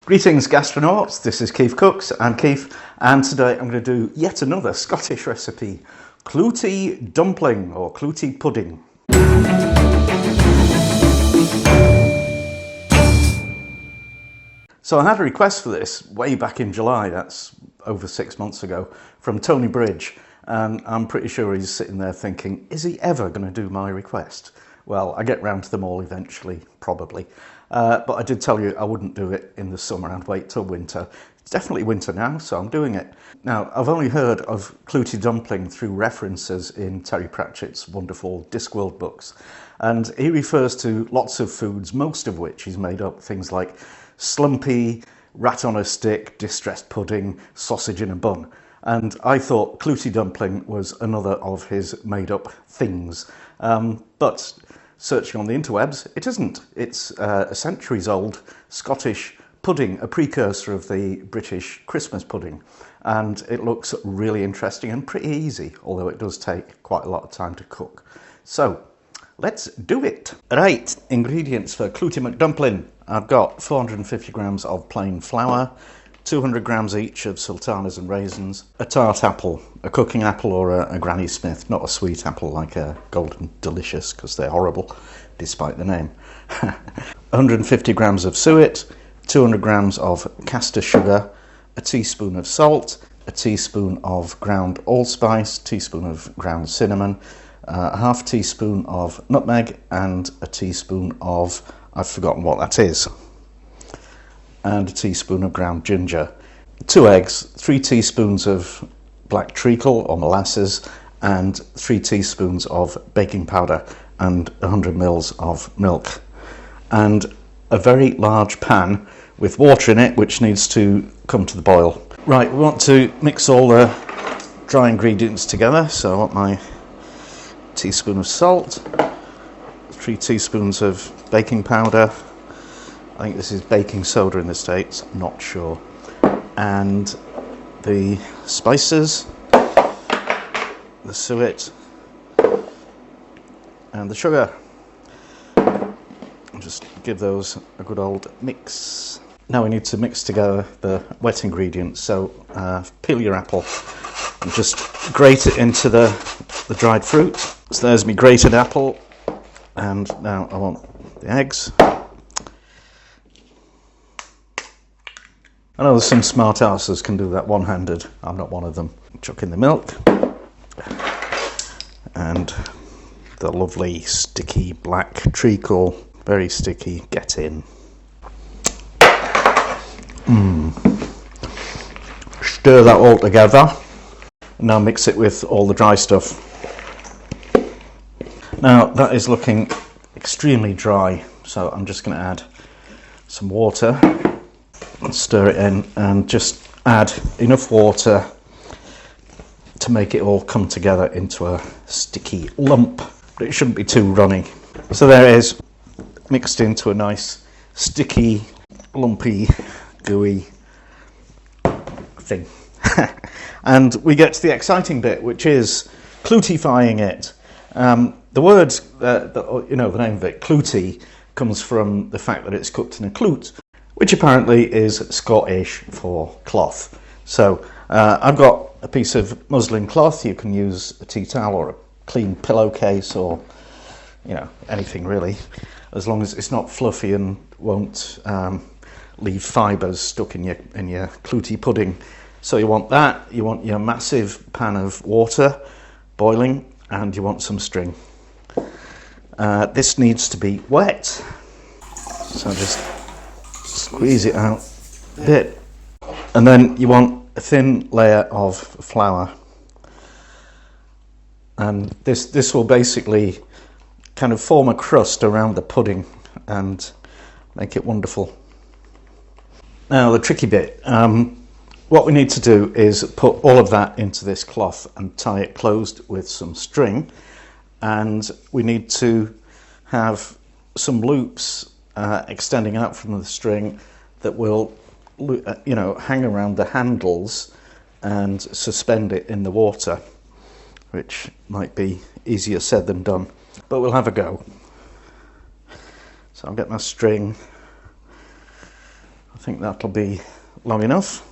Greetings gastronauts, this is KeefCooks, I'm Keef, and today I'm going to do yet another Scottish recipe, Clootie Dumpling or Clootie Pudding. So I had a request for this way back in July, that's over 6 months ago, from Tony Bridge, and I'm pretty sure he's sitting there thinking, is he ever going to do my request? Well, I get round to them all eventually, probably. But I did tell you I wouldn't do it in the summer, I'd wait till winter. It's definitely winter now, so I'm doing it. Now, I've only heard of Clootie Dumpling through references in Terry Pratchett's wonderful Discworld books. And he refers to lots of foods, most of which he's made up, things like slumpy, rat on a stick, distressed pudding, sausage in a bun. And I thought Clootie Dumpling was another of his made up things. But searching on the interwebs, it isn't. It's a centuries-old Scottish pudding, a precursor of the British Christmas pudding. And it looks really interesting and pretty easy, although it does take quite a lot of time to cook. So, let's do it. Right, ingredients for Clootie McDumpling. I've got 450 grams of plain flour, 200 grams each of sultanas and raisins, a tart apple, a cooking apple or a Granny Smith, not a sweet apple like a Golden Delicious, because they're horrible, despite the name. 150 grams of suet, 200 grams of caster sugar, a teaspoon of salt, a teaspoon of ground allspice, teaspoon of ground cinnamon, a half teaspoon of nutmeg, and a teaspoon of, I've forgotten what that is, and a teaspoon of ground ginger, 2 eggs, 3 teaspoons of black treacle or molasses, and 3 teaspoons of baking powder and 100 mils of milk, and a very large pan with water in it which needs to come to the boil. Right, we want to mix all the dry ingredients together, so I want my teaspoon of salt, 3 teaspoons of baking powder, I think this is baking soda in the States, I'm not sure, and the spices, the suet, and the sugar. I'll just give those a good old mix. Now we need to mix together the wet ingredients, so peel your apple and just grate it into the dried fruit. So there's my grated apple, and now I want the eggs. I know there's some smart asses can do that one-handed. I'm not one of them. Chuck in the milk. And the lovely sticky black treacle. Very sticky. Get in. Stir that all together. Now mix it with all the dry stuff. Now that is looking extremely dry, so I'm just going to add some water. And stir it in and just add enough water to make it all come together into a sticky lump, but it shouldn't be too runny. So there it is, mixed into a nice sticky, lumpy, gooey thing. And we get to the exciting bit, which is clootifying it. The word, the name of it, clootie, comes from the fact that it's cooked in a cloot, which apparently is Scottish for cloth. So I've got a piece of muslin cloth. You can use a tea towel or a clean pillowcase or anything really, as long as it's not fluffy and won't leave fibres stuck in your clootie pudding. So you want that. You want your massive pan of water boiling, and you want some string. This needs to be wet. So just squeeze it out a bit, and then you want a thin layer of flour, and this will basically kind of form a crust around the pudding and make it wonderful. Now the tricky bit, what we need to do is put all of that into this cloth and tie it closed with some string, and we need to have some loops extending out from the string that will, hang around the handles and suspend it in the water, which might be easier said than done, but we'll have a go. So I'll get my string. I think that'll be long enough.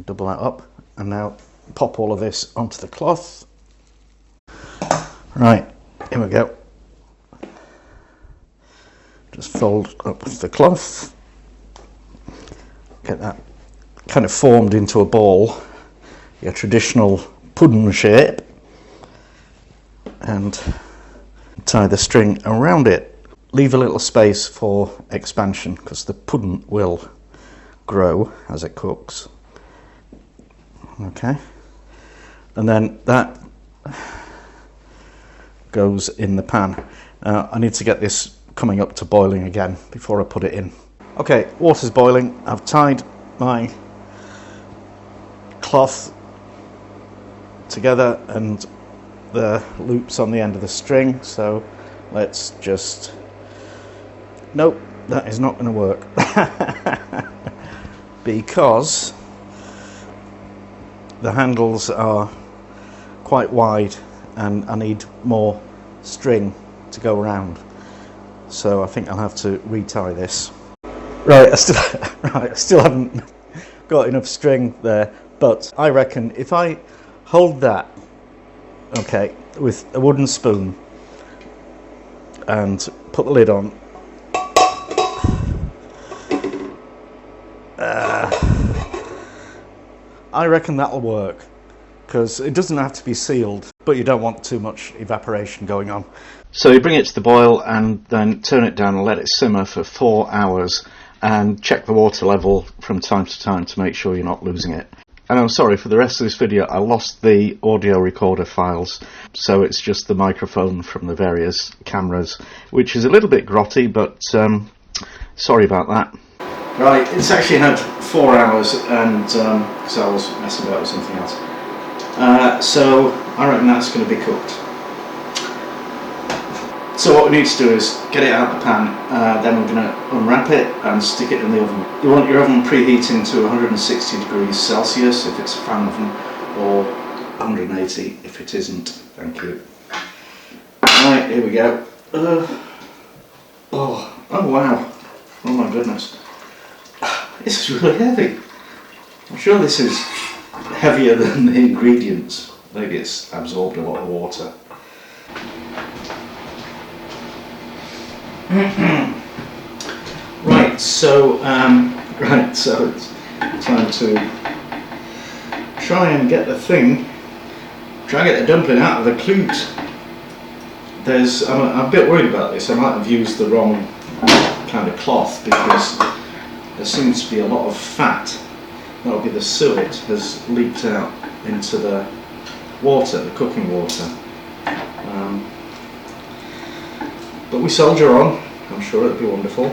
Double that up, and now pop all of this onto the cloth. Right, here we go. Just fold up the cloth, get that kind of formed into a ball, your traditional pudding shape, and tie the string around it. Leave a little space for expansion because the pudding will grow as it cooks. Okay, and then that goes in the pan. I need to get this coming up to boiling again before I put it in. Okay, water's boiling. I've tied my cloth together and the loops on the end of the string, so let's just... Nope, that is not going to work because the handles are quite wide and I need more string to go around, so I think I'll have to retie this. Right, I still haven't got enough string there, but I reckon if I hold that, okay, with a wooden spoon and put the lid on, I reckon that'll work, because it doesn't have to be sealed, but you don't want too much evaporation going on. So you bring it to the boil and then turn it down and let it simmer for 4 hours, and check the water level from time to time to make sure you're not losing it. And I'm sorry, for the rest of this video I lost the audio recorder files, so it's just the microphone from the various cameras, which is a little bit grotty, but sorry about that. Right, it's actually had 4 hours, and because I was messing about with something else. So I reckon that's going to be cooked. So what we need to do is get it out of the pan, then we're going to unwrap it and stick it in the oven. You want your oven preheating to 160 degrees Celsius if it's a fan oven, or 180 if it isn't. Thank you. Right, here we go. Oh wow. Oh my goodness. This is really heavy. I'm sure this is heavier than the ingredients. Maybe it's absorbed a lot of water. Right, so it's time to try and get the dumpling out of the cloot. I'm a bit worried about this. I might have used the wrong kind of cloth because there seems to be a lot of fat. That'll be the suet has leaked out into the water, the cooking water. But we soldier on. I'm sure it'll be wonderful.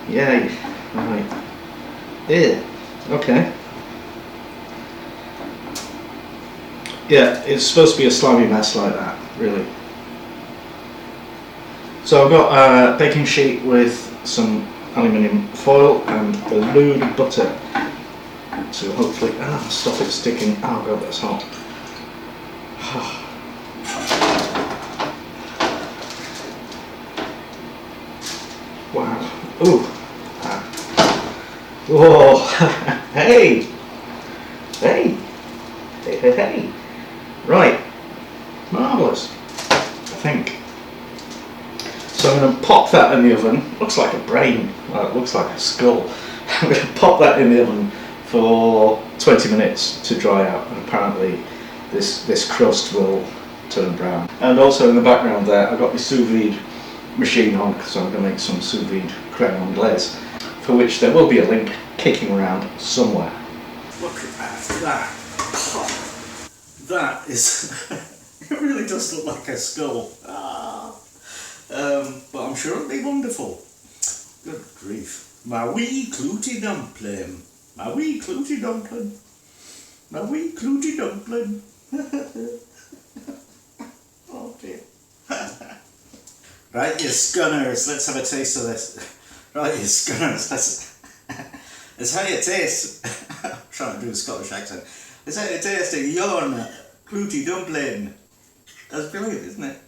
Yay! Right. Yeah. Okay. Yeah, it's supposed to be a slimy mess like that, really. So I've got a baking sheet with some aluminium foil and a load of butter to hopefully stop it sticking. Oh god, that's hot. Wow. Ooh. Whoa. Hey. Hey. Hey, hey, hey. Right. Marvellous. I think. So I'm going to pop that in the oven. Looks like a brain. Well, it looks like a skull. I'm going to pop that in the oven for 20 minutes to dry out, and apparently this crust will turn brown. And also in the background there I've got the sous vide machine on, so I'm going to make some sous vide creme anglaise, for which there will be a link kicking around somewhere. Look at that. That is... it really does look like a skull. But I'm sure it'll be wonderful. Good grief. My wee Clootie Dumpling. My wee Clootie Dumpling. My wee Clootie Dumpling. Oh dear. Right, you scunners, let's have a taste of this. Right, you scunners, let's how you taste. I'm trying to do a Scottish accent. Let's how you taste a yarn Clootie Dumpling. That's brilliant, isn't it?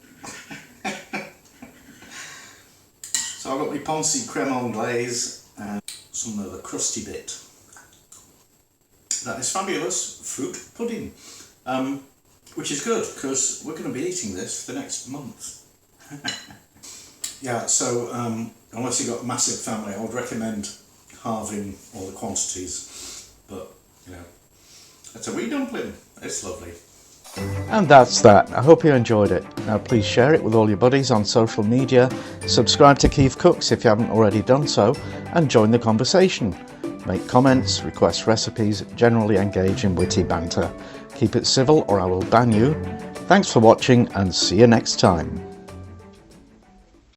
So I've got my Poncy creme anglaise and some of the crusty bit. That is fabulous fruit pudding, which is good because we're going to be eating this for the next month. Yeah, so unless you've got a massive family, I would recommend halving all the quantities, but you know, it's a wee dumpling, it's lovely. And that's that. I hope you enjoyed it. Now please share it with all your buddies on social media, subscribe to KeefCooks if you haven't already done so, and join the conversation. Make comments, request recipes, generally engage in witty banter. Keep it civil or I will ban you. Thanks for watching and see you next time.